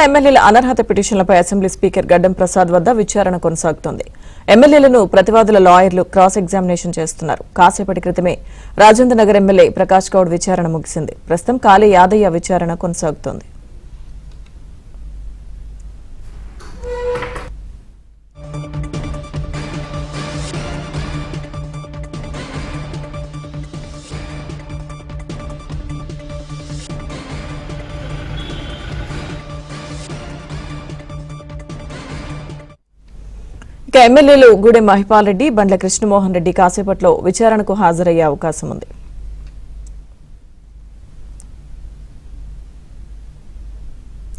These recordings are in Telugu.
ఎమ్మెల్యేల అనర్హత పిటిషన్లపై అసెంబ్లీ స్పీకర్ గడ్డం ప్రసాద్ వద్ద విచారణ కొనసాగుతోంది. ఎమ్మెల్యేలను ప్రతివాదుల లాయర్లు క్రాస్ ఎగ్జామినేషన్ చేస్తున్నారు. కాసేపటి క్రితమే రాజేంద్ర నగర్ ఎమ్మెల్యే ప్రకాష్ గౌడ్ విచారణ ముగిసింది. ప్రస్తుతం కాళీ యాదయ్య విచారణ కొనసాగుతోంది. ఇక ఎమ్మెల్యేలు గూడెం మహిపాల్ రెడ్డి, బండ్ల కృష్ణమోహన్ రెడ్డి కాసేపట్లో విచారణకు హాజరయ్యే అవకాశం ఉంది.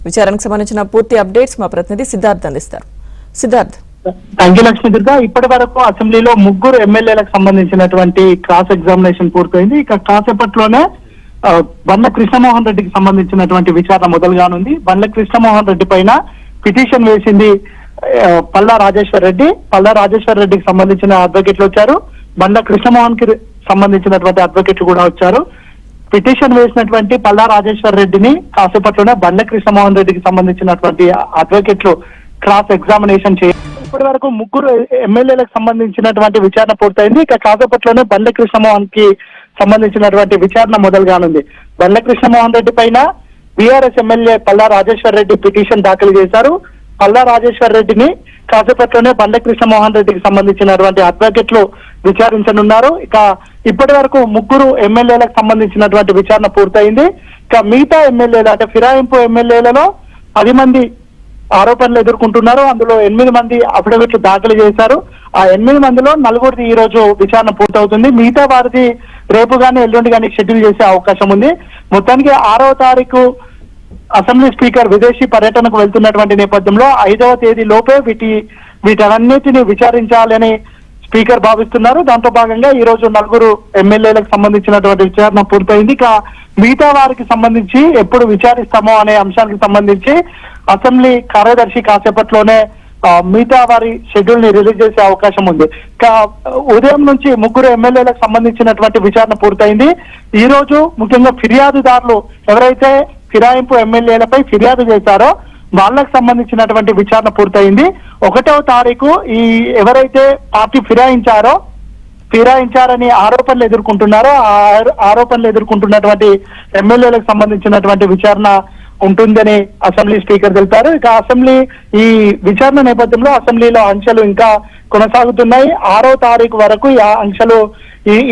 విచారణకు సంబంధించిన పూర్తి అప్డేట్స్ మా ప్రతినిధి సిద్ధార్థ్ అందిస్తారు. సిద్ధార్థ్. లక్ష్మీ దుర్గా, ఇప్పటి వరకు అసెంబ్లీలో 3 ఎమ్మెల్యేలకు సంబంధించినటువంటి క్రాస్ ఎగ్జామినేషన్ పూర్తయింది. ఇక కాసేపట్లోనే బండ్ల కృష్ణమోహన్ రెడ్డికి సంబంధించినటువంటి విచారణ మొదలుగానుంది. బండ్ల కృష్ణమోహన్ రెడ్డి పైన పిటిషన్ వేసింది పల్లా రాజేశ్వర్ రెడ్డికి సంబంధించిన అడ్వకేట్లు వచ్చారు. బండ్ల కృష్ణమోహన్ కి సంబంధించినటువంటి అడ్వకేట్లు కూడా వచ్చారు. పిటిషన్ వేసినటువంటి పల్లా రాజేశ్వర్ రెడ్డిని కాసేపట్లోనే బండ్ల కృష్ణమోహన్ రెడ్డికి సంబంధించినటువంటి అడ్వకేట్లు క్రాస్ ఎగ్జామినేషన్ చేయాలి. ఇప్పటి వరకు 3 ఎమ్మెల్యేలకు సంబంధించినటువంటి విచారణ పూర్తయింది. ఇక కాసేపట్లోనే బండ్ల కృష్ణమోహన్ కి సంబంధించినటువంటి విచారణ మొదలుగానుంది. బండ్ల కృష్ణమోహన్ రెడ్డి పైన BRS MLA Palla Rajeshwar Reddy petition దాఖలు చేశారు. పల్లా రాజేశ్వర్ రెడ్డిని కాసేపట్లోనే బండ్ల కృష్ణమోహన్ రెడ్డికి సంబంధించినటువంటి అడ్వకేట్లు విచారించనున్నారు. ఇక ఇప్పటి వరకు 3 ఎమ్మెల్యేలకు సంబంధించినటువంటి విచారణ పూర్తయింది. ఇక మిగతా ఎమ్మెల్యేలు అంటే ఫిరాయింపు ఎమ్మెల్యేలలో 10 మంది ఆరోపణలు ఎదుర్కొంటున్నారు. అందులో 8 మంది అఫిడవిట్లు దాఖలు చేశారు. ఆ 8 మందిలో 4 ఈ రోజు విచారణ పూర్తవుతుంది. మిగతా వారిది రేపు గానీ ఎల్లుండి గానీ షెడ్యూల్ చేసే అవకాశం ఉంది. మొత్తానికి 6వ తారీఖు అసెంబ్లీ స్పీకర్ విదేశీ పర్యటనకు వెళ్తున్నటువంటి నేపథ్యంలో 5వ తేదీ లోపే వీటన్నిటిని విచారించాలని స్పీకర్ భావిస్తున్నారు. దాంతో భాగంగా ఈ రోజు 4 ఎమ్మెల్యేలకు సంబంధించినటువంటి విచారణ పూర్తయింది. ఇక మిగతా వారికి సంబంధించి ఎప్పుడు విచారిస్తామో అనే అంశానికి సంబంధించి అసెంబ్లీ కార్యదర్శి కాసేపట్లోనే మిగతా వారి షెడ్యూల్ ని రిలీజ్ చేసే అవకాశం ఉంది. ఇక ఉదయం నుంచి 3 ఎమ్మెల్యేలకు సంబంధించినటువంటి విచారణ పూర్తయింది. ఈ రోజు ముఖ్యంగా ఫిర్యాదుదారులు ఎవరైతే ఫిరాయింపు ఎమ్మెల్యేలపై ఫిర్యాదు చేశారో వాళ్ళకు సంబంధించినటువంటి విచారణ పూర్తయింది. 1వ తారీఖు ఈ ఎవరైతే పార్టీ ఫిరాయించారని ఆరోపణలు ఎదుర్కొంటున్నారో ఆ ఆరోపణలు ఎదుర్కొంటున్నటువంటి ఎమ్మెల్యేలకు సంబంధించినటువంటి విచారణ ఉంటుందని అసెంబ్లీ స్పీకర్ తెలిపారు. ఇక అసెంబ్లీ ఈ విచారణ నేపథ్యంలో అసెంబ్లీలో ఆంక్షలు ఇంకా కొనసాగుతున్నాయి. 6వ తారీఖు వరకు ఈ ఆంక్షలు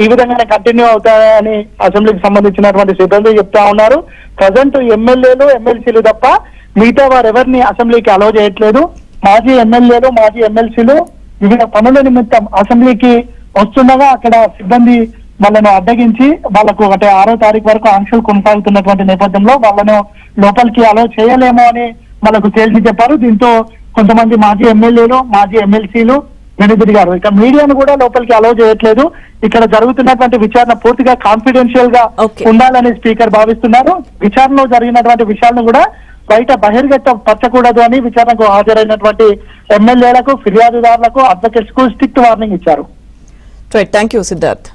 ఈ విధంగానే కంటిన్యూ అవుతాయని అసెంబ్లీకి సంబంధించినటువంటి సిబ్బంది చెప్తా ఉన్నారు. ప్రజెంట్ ఎమ్మెల్యేలు ఎమ్మెల్సీలు తప్ప మిగతా వారు ఎవరిని అసెంబ్లీకి అలౌ చేయట్లేదు. మాజీ ఎమ్మెల్యేలు మాజీ ఎమ్మెల్సీలు వివిధ పనుల నిమిత్తం అసెంబ్లీకి వస్తుండగా అక్కడ సిబ్బంది వాళ్ళను అడ్డగించి వాళ్లకు 6వ తారీఖు వరకు ఆంక్షలు కొనసాగుతున్నటువంటి నేపథ్యంలో వాళ్ళను లోపలికి అలౌ చేయలేమో అని వాళ్ళకు తేల్చి చెప్పారు. దీంతో కొంతమంది మాజీ ఎమ్మెల్యేలు మాజీ ఎమ్మెల్సీలు వెనుదిరిగారు. ఇక మీడియాను కూడా లోపలికి అలౌ చేయట్లేదు. ఇక్కడ జరుగుతున్నటువంటి విచారణ పూర్తిగా కాన్ఫిడెన్షియల్ గా ఉండాలని స్పీకర్ భావిస్తున్నారు. విచారణలో జరిగినటువంటి విషయాలను కూడా బయట బహిర్గతపరచకూడదు అని విచారణకు హాజరైనటువంటి ఎమ్మెల్యేలకు ఫిర్యాదుదారులకు అడ్వకేట్స్ కు స్ట్రిక్ట్ వార్నింగ్ ఇచ్చారు. Thank you Siddharth.